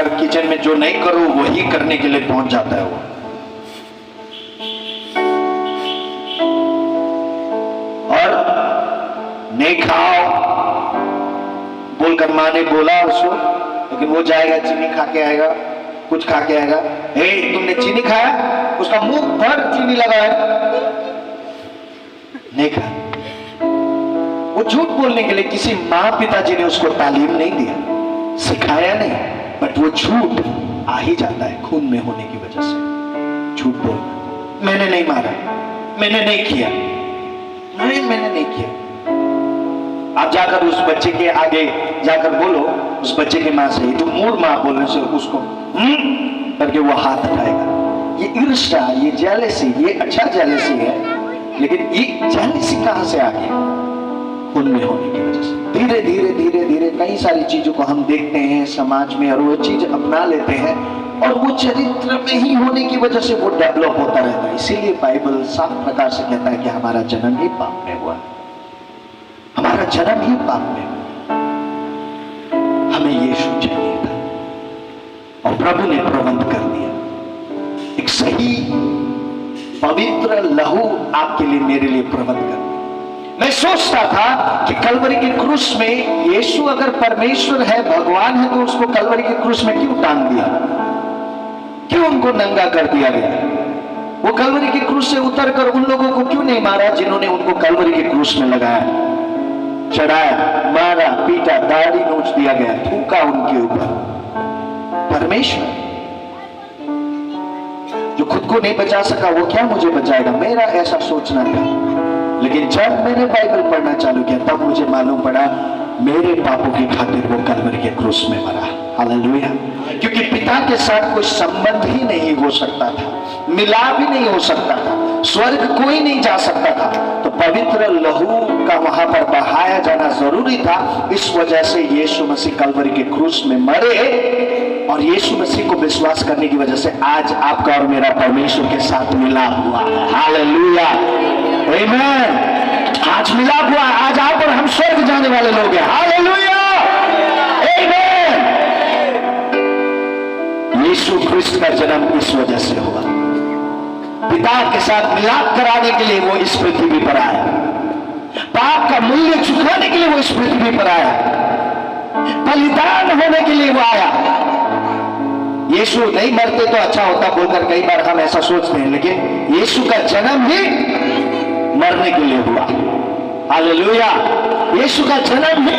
जाकर किचन में जो नहीं करो वही करने के लिए पहुंच जाता है वो। और नहीं खाओ बोलकर माँ ने बोला उसको, लेकिन वो जाएगा चीनी खा के आएगा, कुछ खा के आएगा। हे तुमने चीनी खाया? उसका मुंह भर चीनी लगा है, नहीं खाया। वो झूठ बोलने के लिए किसी माँ पिताजी ने उसको तालीम नहीं दिया, सिखाया नहीं, बट वो झूठ आ ही जाता है खून में होने की वजह से। झूठ बोलना, मैंने नहीं मारा, मैंने नहीं किया, नहीं मैंने नहीं किया। आप जाकर उस बच्चे के आगे जाकर बोलो, उस बच्चे की माँ से, तो मूड माँ बोलने से उसको करके वो हाथ उठाएगा। ये ईर्ष्या, ये जेलसी, ये अच्छा जेलसी है, लेकिन ये जेलसी कहां से आ गया? खून में होने की वजह से। धीरे धीरे धीरे धीरे कई सारी चीजों को हम देखते हैं समाज में, और वो चीज अपना लेते हैं, और वो चरित्र में ही होने की वजह से वो डेवलप होता रहता है। इसीलिए बाइबल साफ प्रकार से कहता है कि हमारा जन्म ही पाप में हुआ, हमारा जन्म ही पाप में हुआ। हमें यीशु चाहिए था और प्रभु ने प्रबंध कर दिया। एक सही पवित्र लहू आपके लिए, मेरे लिए प्रबंध कर दिया। मैं सोचता था कि कलवरी के क्रूस में यीशु अगर परमेश्वर है, भगवान है, तो उसको कलवरी के क्रूस में क्यों टांग दिया? क्यों उनको नंगा कर दिया गया? वो कलवरी के क्रूस से उतरकर उन लोगों को क्यों नहीं मारा जिन्होंने उनको कलवरी के क्रूस में लगाया, चढ़ाया, मारा, पीटा, दाढ़ी नोच दिया गया, थूका उनके ऊपर? परमेश्वर जो खुद को नहीं बचा सका, वो क्या मुझे बचाएगा? मेरा ऐसा सोचना था। लेकिन जब मैंने बाइबल पढ़ना चालू किया, तब मुझे मालूम पड़ा मेरे पापों की खातिर वो कलवरी के क्रूस में मरा। हालेलुया। क्योंकि पिता के साथ कोई संबंध ही नहीं हो सकता था, मिलाप ही नहीं हो सकता था, स्वर्ग कोई नहीं जा सकता था, तो पवित्र लहू का वहां पर बहाया जाना जरूरी था। इस वजह से यीशु मसीह कलवरी के क्रूस में मरे, और यीशु मसीह को विश्वास करने की वजह से आज आपका और मेरा परमेश्वर के साथ मिलाप हुआ है। हालेलुया, आमीन। आज मिलाप हुआ, आज आप और हम स्वर्ग जाने वाले लोग हैं। हालेलुया, आमीन। यीशु ख्रिस्त का जन्म इस वजह से हुआ, पिता के साथ मिलाप कराने के लिए वो इस पृथ्वी पर आया, पाप का मूल्य चुकाने के लिए वो इस पृथ्वी पर आया, बलिदान होने के लिए वो आया। यीशु नहीं मरते तो अच्छा होता बोलकर कई बार हम ऐसा सोचते हैं, लेकिन यीशु का जन्म ही मरने के लिए हुआ। हालेलुया, यीशु का जन्म ही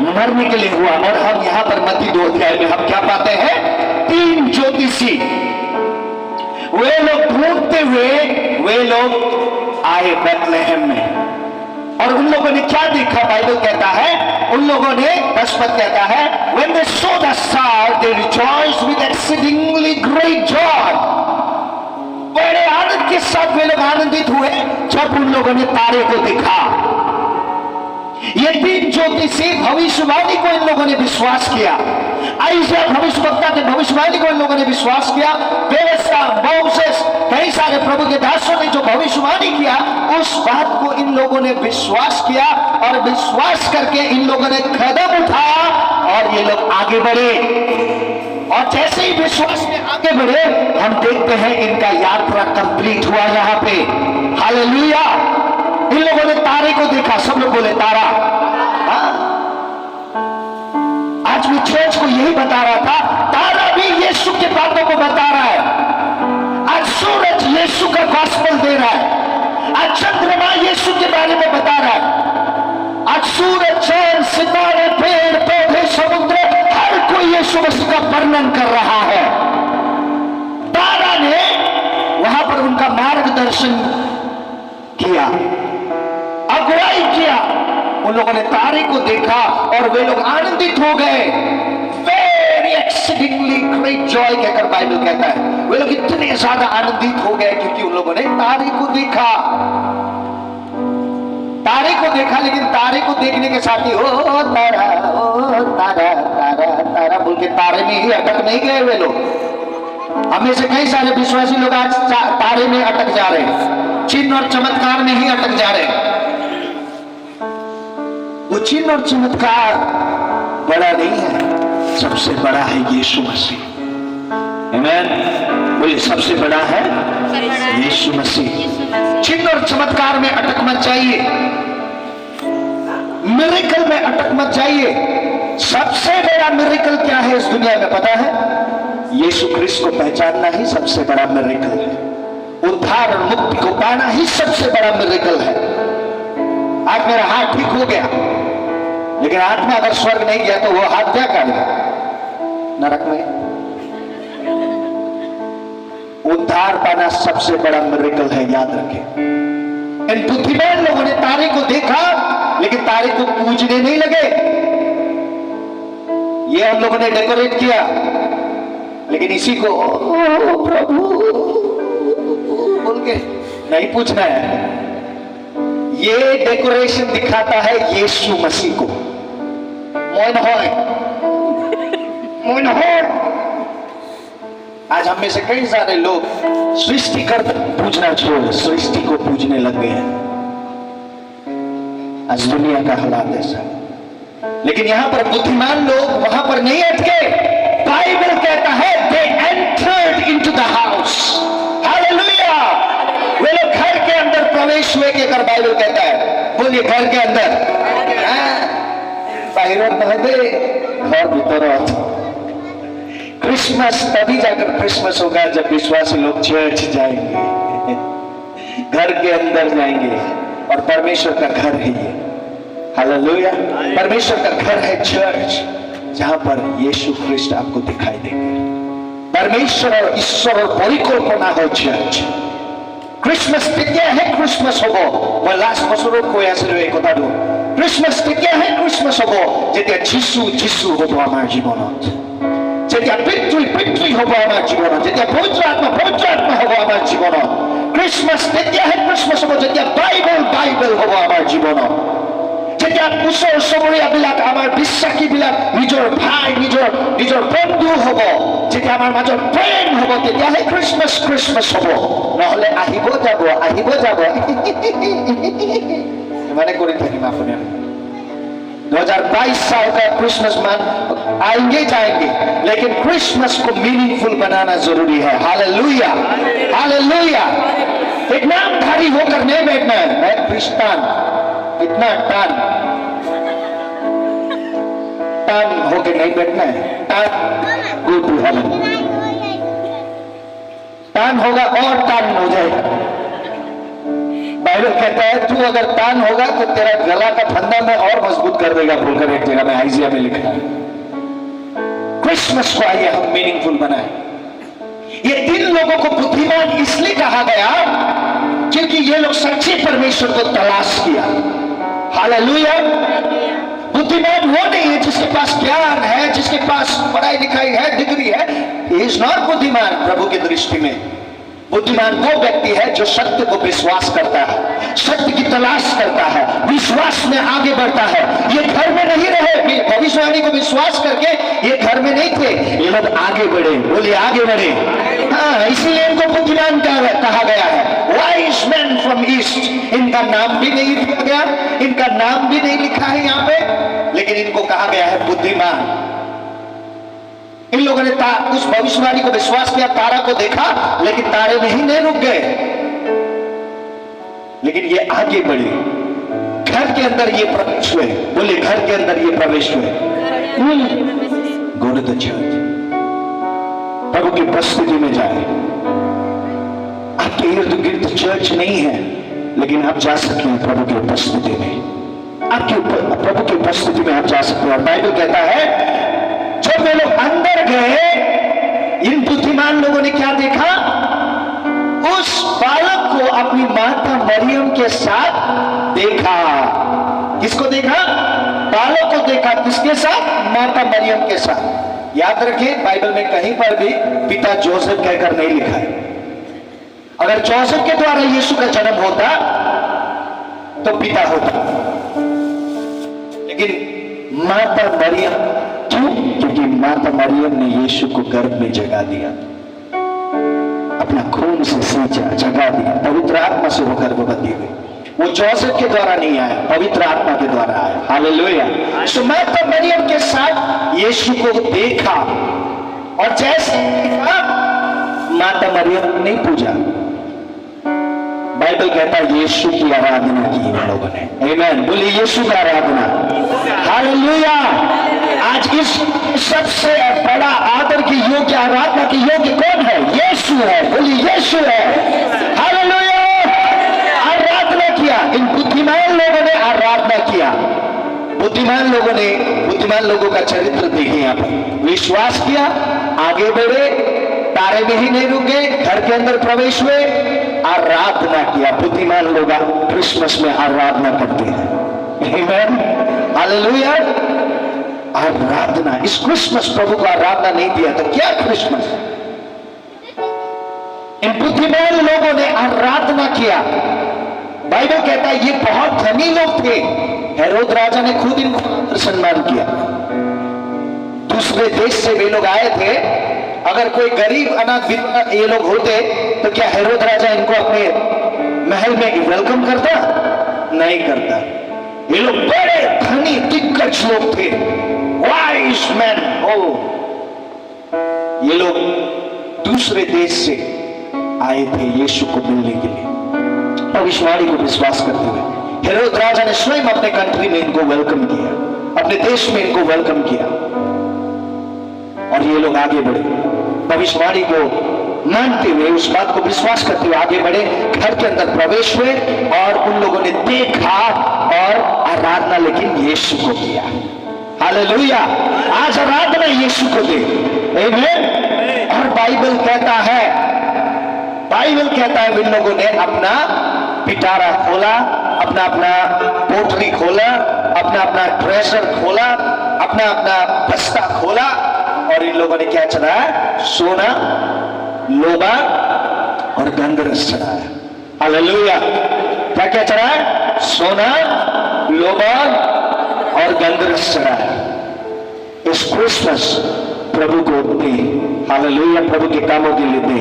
मरने के लिए हुआ। और हम यहाँ पर मत्ती 2 अध्याय में हम क्या पाते हैं? 3 ज्योतिषी, वे लोग ढूंढते हुए वे लोग आए बेथलेहम में, और उन लोगों ने क्या देखा? बाइबल कहता है उन लोगों ने, 10 पद कहता है, when they saw the star they rejoiced with exceedingly great joy। बड़े आनंद के साथ वे लोग आनंदित हुए जब उन लोगों ने तारे को देखा। ये 3 ज्योतिषी भविष्यवाणी को इन लोगों ने विश्वास किया। आइज़ाया भविष्यवक्ता के भविष्यवाणी को इन लोगों ने विश्वास किया। व्यवस्था, मोसेस, कई सारे प्रभु के दासों ने जो भविष्यवाणी किया, उस बात को इन लोगों ने विश्वास किया, और विश्वास करके इन लोगों ने कदम उठाया और ये लोग आगे बढ़े। और जैसे ही विश्वास में आगे बढ़े, हम देखते हैं इनका यात्रा कंप्लीट हुआ यहाँ पे। हालेलुया। इन लोगों ने तारे को देखा, सब लोग बोले तारा। आज भी चर्च को यही बता रहा था, तारा भी यीशु के बातों को बता रहा है। आज सूरज यीशु का गॉस्पेल दे रहा है, आज चंद्रमा यीशु के बारे में बता रहा है, आज सूरज, चांद, सितारे, पेड़ पौधे, समुद्र, हर कोई यीशु मसीह का वर्णन कर रहा है। तारा ने वहां पर उनका मार्गदर्शन किया, अगुवाई किया। उन लोगों ने तारे को देखा और वे लोग आनंदित हो गए। वेरी एक्सीडिंगली ग्रेट जॉय कहकर बाइबल कहता है, वे लोग इतने ज्यादा आनंदित हो गए क्योंकि उन लोगों ने तारे को देखा। तारे को देखा, लेकिन तारे को देखने के साथ ही ओ तारा, ओ तारा, तारा, तारा बोल के तारे में ही अटक नहीं गए वे लोग। हमें से कई सारे विश्वासी लोग आज तारे में अटक जा रहे हैं, चिन्ह और चमत्कार में ही अटक जा रहे हैं। वो चिन्ह और चमत्कार बड़ा नहीं है, सबसे बड़ा है यीशु मसीह। आमीन। बोलिए सबसे बड़ा है यीशु मसीह। चिन्ह और चमत्कार में अटक मत जाइए, मिरेकल में अटक मत जाइए। सबसे बड़ा मिरेकल क्या है इस दुनिया में पता है? यीशु क्रिस्त को पहचानना ही सबसे बड़ा मिरेकल है। उद्धार और मुक्ति को पाना ही सबसे बड़ा मिरेकल है। आज मेरा हाथ ठीक हो गया, लेकिन आत्मा अगर स्वर्ग नहीं गया तो वो हाथ क्या करेगा? नरक में। उद्धार पाना सबसे बड़ा मिरेकल है, याद रखें। इन बुद्धिमान लोगों ने तारे को देखा, लेकिन तारे को पूजने नहीं लगे। ये हम लोगों ने डेकोरेट किया, लेकिन इसी को प्रभु बोल के नहीं पूछना है। ये डेकोरेशन दिखाता है यीशु मसीह को। मोइन होय, मोइन होय। आज हम में से कई सारे लोग सृष्टिकर्ता पूजना छोड़ सृष्टि को पूजने लग गए हैं। आज दुनिया का हालात ऐसा। लेकिन यहां पर बुद्धिमान लोग वहां पर नहीं अटके। बाइबल कहता है they entered into the house, hallelujah. वे लोग घर के अंदर प्रवेश हुए के कर बाइबल कहता है। बोलिए घर के अंदर, बाहर दे घर भीतर। क्रिसमस तभी जाकर क्रिसमस होगा जब विश्वासी लोग चर्च जाएंगे, घर के अंदर जाएंगे, और परमेश्वर का घर है ये, हालेलुया। परमेश्वर का घर है चर्च, जहां पर यीशु ख्रिस्ट आपको दिखाई देंगे। परमेश्वर और ईश्वर और परिकल्पना हो चर्च। क्रिसमस केতিয়া है क्रिसमस होबो মই লাষ্ট বছৰত কৈ আছিলো এই কথাটো। ক্রিসমাস কেতিয়া है क्रिसमस होबो যেতিয়া যিশু যিশু হ'ব আমাৰ জীৱনত, যেতিয়া পিতৃ হ'ব আমাৰ জীৱনত, যেতিয়া পবিত্ৰ আত্মা হ'ব আমাৰ জীৱনত। ক্রিসমাস কেতিয়া है क्रिसमस হ'ব যেতিয়া বাইবেল হ'ব আমাৰ জীৱনত, যেতিয়া ওচৰ চুবুৰীয়াবিলাক আমাৰ বিশ্বাসীবিলাক নিজৰ ভাই নিজৰ বন্ধু হ'ব, যেতিয়া আমাৰ মাজত প্ৰেম হ'ব, তেতিয়াহে ক্রিসমাস হ'ব। নহলে আহিব যাব ইমানে কৰি থাকিম আপুনি। 2022 साल का क्रिसमस मान आएंगे जाएंगे, लेकिन क्रिसमस को मीनिंगफुल बनाना जरूरी है। Hallelujah, hallelujah. एक नामधारी होकर नहीं बैठना है। मैं क्रिस्तान, इतना टान होकर नहीं बैठना है। Go to heaven. टान होगा और टान हो जाएगा। बाइबल कहता है तू अगर टान होगा तो तेरा गला का फंदा में और मजबूत कर देगा, बोलकर एक जगह में आइजिया में लिखा है। क्रिसमस को आइए हम मीनिंगफुल बनाए। ये 3 लोगों को बुद्धिमान इसलिए कहा गया क्योंकि ये लोग सच्चे परमेश्वर को तलाश किया। हालेलुया। बुद्धिमान वो नहीं है जिसके पास ज्ञान है, जिसके पास पढ़ाई लिखाई है, डिग्री है। ही इज नॉट बुद्धिमान प्रभु की दृष्टि में। बुद्धिमान वो व्यक्ति है जो सत्य को विश्वास करता है, सत्य की तलाश करता है, विश्वास में आगे बढ़ता है। ये घर में नहीं रहे, भविष्यवाणी को विश्वास करके ये घर में नहीं थे, ये लोग आगे बढ़े। बोलिए आगे बढ़े। हाँ, इसीलिए इनको बुद्धिमान कहा गया है। वाइज मैन फ्रॉम ईस्ट, इनका नाम भी नहीं लिखा गया, इनका नाम भी नहीं लिखा है यहाँ पे, लेकिन इनको कहा गया है बुद्धिमान। इन लोगों ने उस भविष्यवाणी को विश्वास किया, तारा को देखा, लेकिन तारे नहीं रुक गए, लेकिन ये आगे बढ़े। घर के अंदर ये प्रवेश हुए। बोले घर के अंदर ये प्रवेश हुए। Go to the church. प्रभु की उपस्थिति में जाए। आपके इर्द गिर्द चर्च नहीं है, लेकिन आप जा सकते हैं प्रभु की उपस्थिति में। आपके प्रभु की उपस्थिति में आप जा सकते हैं। बाइबल कहता है जब वे लोग अंदर गए, इन बुद्धिमान लोगों ने क्या देखा? उस बालक को अपनी माता मरियम के साथ देखा। किसको देखा? बालक को देखा। किसके साथ? माता मरियम के साथ। याद रखिए बाइबल में कहीं पर भी पिता जोसेफ कहकर नहीं लिखा है। अगर जोसेफ के द्वारा यीशु का जन्म होता तो पिता होता, लेकिन माता मरियम, क्यों? क्योंकि माता मरियम ने यीशु को गर्भ में जगा दिया, अपना खून से सींचा, जगा दिया। पवित्र आत्मा से वो गर्भवती हुई। वो जोसेफ के द्वारा नहीं आया, पवित्र आत्मा के द्वारा आया। हालेलुया। सो माता मरियम के साथ यीशु को देखा, और जैसे देखा माता मरियम ने नहीं पूजा, बाइबल कहता है यीशु की आराधना की इन लोगों ने। आमीन, बोलिए यीशु की आराधना। हालेलुया। आज इस सबसे बड़ा आदर की योग्य, आराधना की योग्य कौन है? यीशु है। बोलिए यीशु है। हालेलुया। आराधना किया, इन बुद्धिमान लोगों ने आराधना किया। बुद्धिमान लोगों का चरित्र देखें यहाँ पर। विश्वास किया, आगे बढ़े, तारे में ही नहीं रुके, घर के अंदर प्रवेश हुए, आराधना किया। बुद्धिमान लोग क्रिसमस में आराधना करते हैं। आमीन, हालेलुया। आराधना, इस क्रिसमस प्रभु को आराधना नहीं दिया तो क्या क्रिसमस? इन बुद्धिमान लोगों ने आराधना किया। बाइबल कहता है ये बहुत धनी लोग थे। हेरोद राजा ने खुद इनको सम्मान किया। दूसरे देश से वे लोग आए थे। अगर कोई गरीब अनाथ विधवा ये लोग होते तो क्या हेरोद राजा इनको अपने महल में वेलकम करता? नहीं करता। ये लोग बड़े धनी दिग्गज लोग थे, वाइज मैन। ये लोग दूसरे देश से आए थे यीशु को मिलने के लिए, भविष्यवाणी को विश्वास करते हुए। हेरोद राजा ने स्वयं अपने कंट्री में इनको वेलकम किया, अपने देश में इनको वेलकम किया, और ये लोग आगे बढ़े, भविष्यवाणी को मानते हुए, उस बात को विश्वास करते हुए आगे बढ़े, घर के अंदर प्रवेश हुए, और उन लोगों ने देखा और आराधना लेकिन यीशु को किया। हालेलुया। आज आराधना यीशु को दे। आमीन। और बाइबल कहता है इन लोगों ने अपना पिटारा खोला, अपना पोटली खोला, अपना ट्रेजर खोला, अपना बस्ता खोला, और इन लोगों ने क्या चढ़ाया? सोना, लोबा और गंधरस चढ़ाया। हालेलुया। क्या चढ़ाया? सोना, लोबा और गंधरस चढ़ाया। इस क्रिसमस प्रभु को दे। हालेलुया। प्रभु के कामों के लिए दे,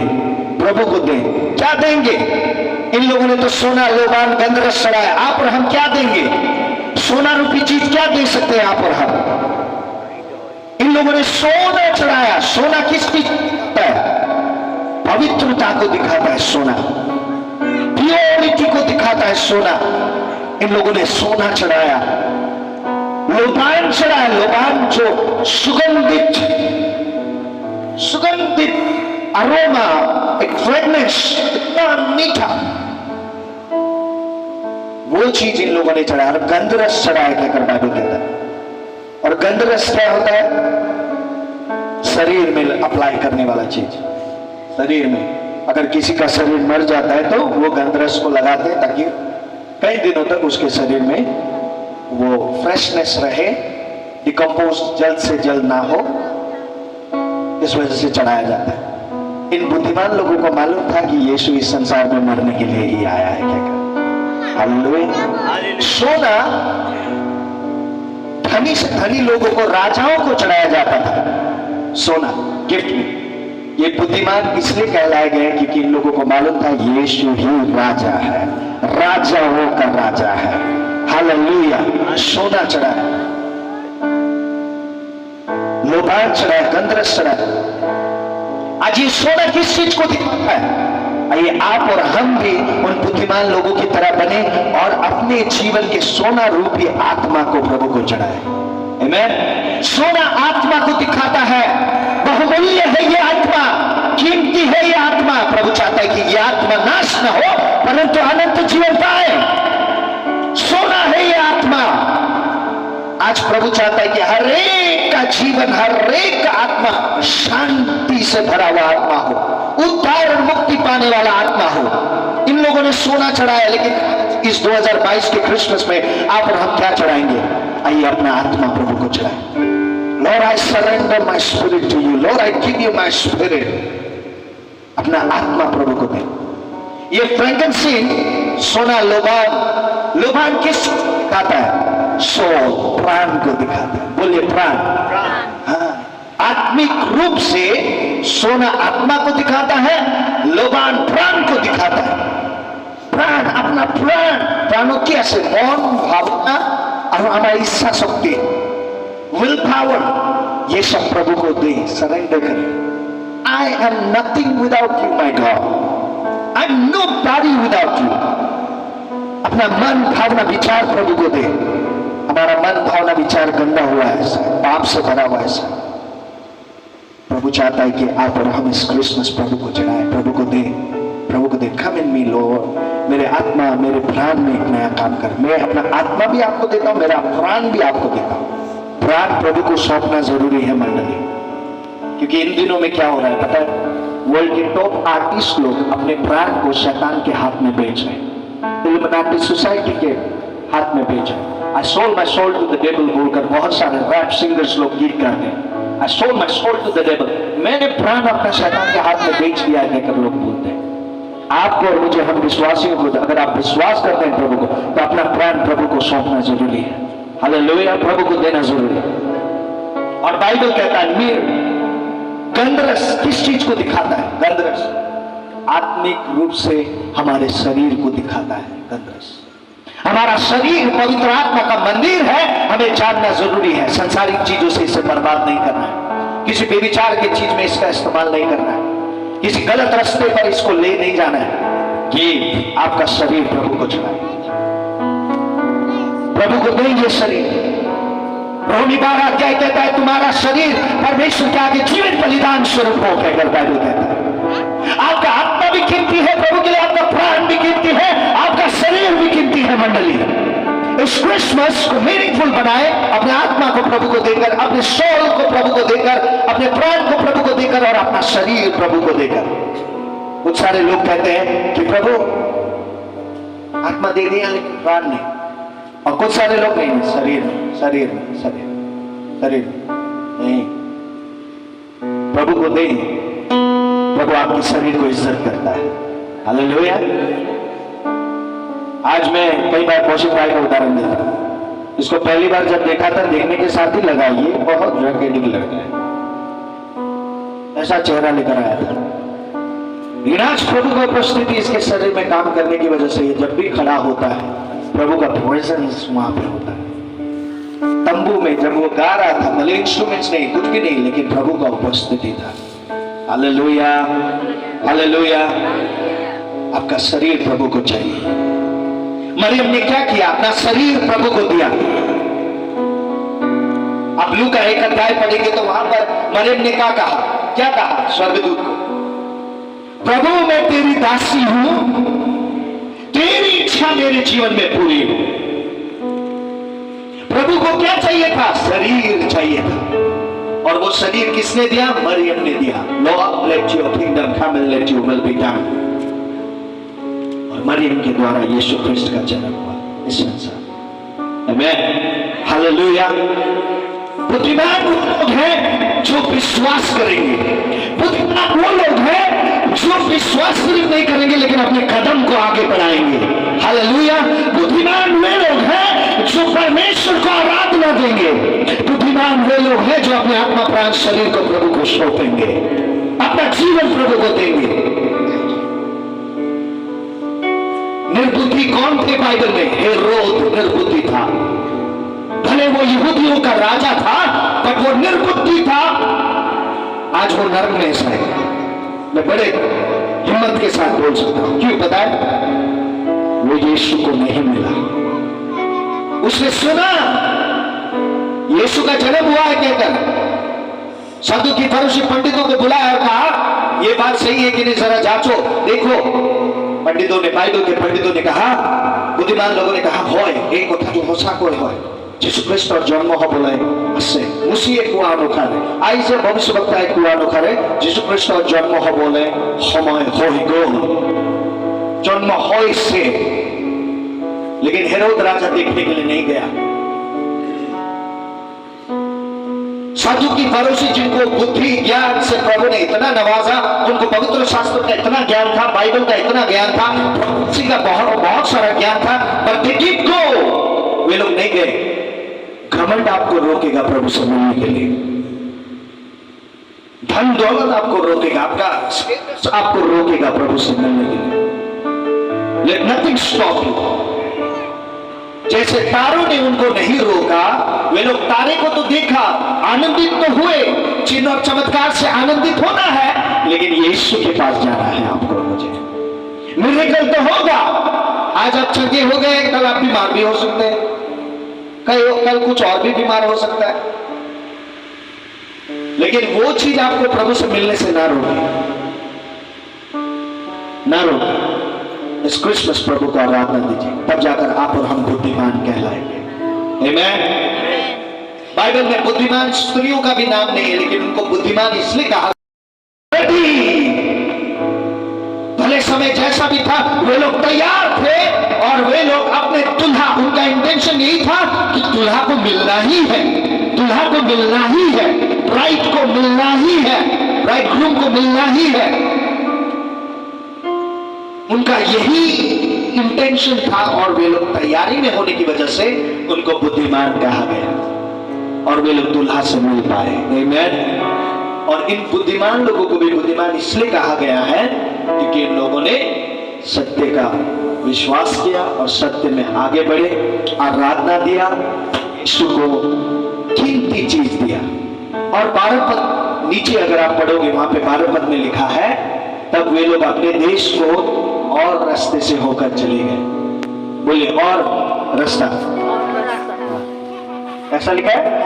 प्रभु को दे। क्या देंगे? इन लोगों ने तो सोना, लोबान, गंधरस चढ़ाया। आप और हम क्या देंगे? सोना रूपी चीज क्या दे सकते हैं आप और हम? इन लोगों ने सोना चढ़ाया। सोना किस चीज है? पवित्रता को दिखाता है सोना, प्योरिटी को दिखाता है सोना। इन लोगों ने सोना चढ़ाया। लोबान चढ़ाया। लोबान जो सुगंधित अरोमा, एक फ्रेगनेंस, इतना मीठा, वो चीज इन लोगों ने चढ़ाया। और गंधरस चढ़ाया, कहकर बाइबल कहता है। और गंधरस क्या होता है? शरीर में अप्लाई करने वाला चीज। शरीर में अगर किसी का शरीर मर जाता है तो वो गंधरस को लगाते हैं ताकि कई दिनों तक उसके शरीर में वो फ्रेशनेस रहे, डिकम्पोज जल्द से जल्द ना हो, इस वजह से चढ़ाया जाता है। इन बुद्धिमान लोगों को मालूम था कि यीशु इस संसार में मरने के लिए ही आया है। क्या? हालेलुया। सोना धनी से धनी लोगों को, राजाओं को चढ़ाया जाता था सोना गिफ्ट में। ये बुद्धिमान इसलिए कहलाए गए क्योंकि इन लोगों को मालूम था यीशु ही राजा है, राजाओं का राजा है। हालेलुया। सोना चढ़ाया, लोबान चढ़ाया, गंधरस चढ़ाया। आज ये सोना किस चीज को दिखाता है? आइए आप और हम भी उन बुद्धिमान लोगों की तरह बने और अपने जीवन के सोना रूपी आत्मा को प्रभु को चढ़ाए। आमीन। सोना आत्मा को दिखाता है। बहुमूल्य है ये आत्मा, कीमती है ये आत्मा। प्रभु चाहता है कि ये आत्मा नाश न हो परंतु अनंत जीवन पाए। सोना है ये आत्मा। आज प्रभु चाहता है कि हर एक का जीवन, हर एक का आत्मा शांति से भरा हुआ आत्मा हो, उद्धार और मुक्ति पाने वाला आत्मा हो। इन लोगों ने सोना चढ़ाया, लेकिन इस 2022 के क्रिसमस में आप और हम क्या चढ़ाएंगे? आइए अपना आत्मा प्रभु को चढ़ाएं। Lord, I surrender my spirit to you. Lord, I give you my spirit. अपना आत्मा प्रभु को दें। ये फ्रैंकिंसेंस, सोना, लोबान किस दिखाता है? सोल, प्राण को दिखाता है। बोलिए प्राण। हाँ, आत्मिक रूप से सोना आत्मा को दिखाता है, लोबान प्राण को दिखाता है। प्राण, अपना प्राणों की ऐसे मौन भावना और हमारी इच्छा शक्ति, विल पावर, ये सब प्रभु को दे, सरेंडर करें। I am nothing without you, my God. I am nobody without you. अपना मन भावना विचार प्रभु को दे। हमारा मन भावना विचार गंदा हुआ है, पाप से भरा हुआ है। प्रभु चाहता है कि आप और हम इस क्रिसमस प्रभु को चढ़ाएं, प्रभु को दे, प्रभु को दे। कम इन मी लॉर्ड, मेरे आत्मा मेरे प्राण में एक नया काम कर। मैं अपना आत्मा भी आपको देता हूं, मेरा प्राण भी आपको देता हूं। प्राण प्रभु को सौंपना जरूरी है मंडली, क्योंकि इन दिनों में क्या हो रहा है पता है? वर्ल्ड के टॉप आर्टिस्ट लोग अपने प्राण को शैतान के हाथ में बेच रहे हैं, इल्यूमिनाटी सोसाइटी के हाथ में बेच रहे हैं। I sold my soul to the devil बोलकर बहुत सारे रैप सिंगर्स लोग गीत गाते हैं। I sold my soul to the devil, मैंने प्राण अपना शैतान के हाथ में बेच दिया है कहकर लोग बोलते हैं। आपको और मुझे, हम विश्वासियों को, अगर आप विश्वास करते हैं प्रभु को, तो अपना प्राण प्रभु को सौंपना जरूरी है। हालेलुया, प्रभु को देना जरूरी है। और बाइबल कहता है मीर गंधरस किस चीज को दिखाता है? गंधरस आत्मिक रूप से हमारे शरीर को दिखाता है। गंधरस हमारा शरीर पवित्र आत्मा का मंदिर है, हमें जानना जरूरी है। संसारिक चीजों से इसे बर्बाद नहीं करना है, किसी बेविचार की चीज में इसका इस्तेमाल नहीं करना है, किसी गलत रास्ते पर इसको ले नहीं जाना है। ये आपका शरीर प्रभु को चढ़ाए, प्रभु को देंगे शरीर। रोमी 12 अध्याय कहता है तुम्हारा शरीर परमेश्वर के आगे जीवित बलिदान स्वरूप हो, कहकर बाइबल कहता है। आपका आत्मा भी कीमती है प्रभु के लिए, आपका प्राण भी कीमती है, आपका शरीर भी कीमती है मंडली। इस क्रिसमस को मीनिंगफुल बनाए, अपने आत्मा को प्रभु को देकर, अपने सोल को प्रभु को देकर, अपने प्राण को प्रभु को देकर और अपना शरीर प्रभु को देकर। कुछ सारे लोग कहते हैं कि प्रभु आत्मा दे दिया लेकिन प्राण नहीं, और कुछ सारे लोग नहीं, शरीर में शरीर में शरीर शरीर नहीं। प्रभु को दे, प्रभु आपके शरीर को इज्जत करता है। हालेलुया। आज मैं कई बार कौशिक भाई का उदाहरण देता हूं। इसको पहली बार जब देखा था, देखने के साथ ही लगा ये बहुत ड्रगेडिक लड़का है, ऐसा चेहरा लेकर आया था। विनाश प्रभु की उपस्थिति इसके शरीर में काम करने की वजह से ये जब भी खड़ा होता है, प्रभु का प्रेजेंस वहां पे होता है। तंबू में जब वो गा रहा था, भले इंस्ट्रूमेंट्स नहीं, कुछ भी नहीं, लेकिन प्रभु का उपस्थिति था। Hallelujah, hallelujah. आपका शरीर प्रभु को चाहिए। मरियम ने क्या किया? अपना शरीर प्रभु को दिया। आप लूका 1 अध्याय पढ़ेंगे तो वहां पर मरियम ने क्या कहा स्वर्गदूत को? प्रभु मैं तेरी दासी हूं, तेरी इच्छा मेरे जीवन में पूरी हो। प्रभु को क्या चाहिए था? शरीर चाहिए था, और वो शरीर किसने दिया? मरियम ने दिया। Lord let your kingdom come and let your will be done. और मरियम के द्वारा यीशु ख्रिस्ट का जन्म हुआ इस संसार। आमीन, हालेलुया। बुद्धिमान वो लोग हैं जो विश्वास करेंगे, बुद्धिमान वो लोग हैं जो विश्वास सिर्फ नहीं करेंगे लेकिन अपने कदम को आगे बढ़ाएंगे। हालेलुया। बुद्धिमान वे लोग हैं जो परमेश्वर को आराधना देंगे। बुद्धिमान वे लोग हैं जो अपने आत्मा प्राण शरीर को प्रभु को सौंपेंगे, अपना जीवन प्रभु को देंगे। निर्बुद्धि कौन थे बाइबल में? हेरोद निर्बुद्धि था। भले वो यहूदियों का राजा था, पर वो निर्बुद्धि था। आज वो नरक में है। मैं बड़े हिम्मत के साथ बोल सकता हूं, क्यों पता है? वो यीशु को नहीं मिला। उसने सुना यीशु का जन्म हुआ है कहकर, सदूकी फरीसी पंडितों को बुलाया और कहा ये बात सही है कि नहीं, जरा जांचो देखो। पंडितों ने, बाइबल के पंडितों ने कहा, बुद्धिमान लोगों ने कहा होय एक কথা जो होसा कोई होय যিশু খ্রিস্টর জন্ম হবলে আছে মুসিয়ে কুয়ানো খারে আইজে ভবিষ্যৎবাণী কুয়ানো খারে যিশু খ্রিস্টর জন্ম হবলে সময় হই গল, जन्म हो इससे। लेकिन हेरोद राजा देखने के लिए नहीं गया। सदूकी फरीसी जिनको बुद्धि ज्ञान से प्रभु ने इतना नवाजा, उनको पवित्र शास्त्र का इतना ज्ञान था, बाइबल का इतना ज्ञान था, प्रोफेसी का बहुत सारा ज्ञान था, पर दे डिड गो, वे लोग नहीं गए। घमंड आपको रोकेगा प्रभु से मिलने के लिए, धन दौलत आपको रोकेगा, आपका स्टेटस आपको रोकेगा प्रभु से मिलने के लिए। Let nothing stop you। जैसे तारों ने उनको नहीं रोका, वे लोग तारे को तो देखा, आनंदित तो हुए। चिन्ह और चमत्कार से आनंदित होना है, लेकिन यीशु के पास जाना है आपको और मुझे। मिरेकल तो होगा, आज आप चंगे हो गए, कल आप बीमार भी हो सकते हैं, कल कुछ और भी बीमार हो सकता है, लेकिन वो चीज आपको प्रभु से मिलने से ना रोके, ना रोके। इस क्रिसमस प्रभु को आराधना दीजिए, तब जाकर आप और हम बुद्धिमान कहलाएंगे। आमीन। बाइबल में बुद्धिमान स्त्रियों का भी नाम नहीं है, लेकिन उनको बुद्धिमान इसलिए कहा, भले समय जैसा भी था वे लोग तैयार थे और वे लोग अपने दुल्हा, उनका इंटेंशन यही था कि दुल्हा को मिलना ही है, दुल्हा को मिलना ही है, ब्राइड को मिलना ही है, ब्राइड ग्रूम को मिलना ही है। उनका यही इंटेंशन था और वे लोग तैयारी में होने की वजह से उनको बुद्धिमान कहा गया और वे लोग दुल्हा से मिल पाए। आमीन। और इन बुद्धिमान लोगों को भी बुद्धिमान इसलिए कहा गया है क्योंकि इन लोगों ने सत्य का विश्वास किया और सत्य में आगे बढ़े, आराधना दिया, यीशु को कीमती चीज दिया। और 12 पद नीचे अगर आप पढ़ोगे, वहां पे 12 पद में लिखा है, तब वे लोग अपने देश को और रास्ते से होकर चले गए। बोले और रास्ता, ऐसा लिखा है,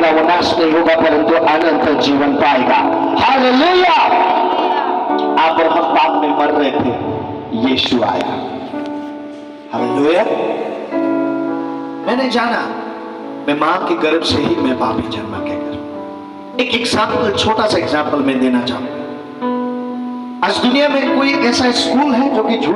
वो नाश नहीं होगा परंतु अनंत जीवन पाएगा। हालेलुया। आप और हम पाप में मर रहे थे, यीशु आया। हालेलुया। मैंने जाना, मैं मां के गर्भ से ही मैं पापी जन्मा कहकर। एक एग्जाम्पल, छोटा सा एग्जाम्पल मैं देना चाहूंगा। आज दुनिया में कोई ऐसा स्कूल है जो कि झूठ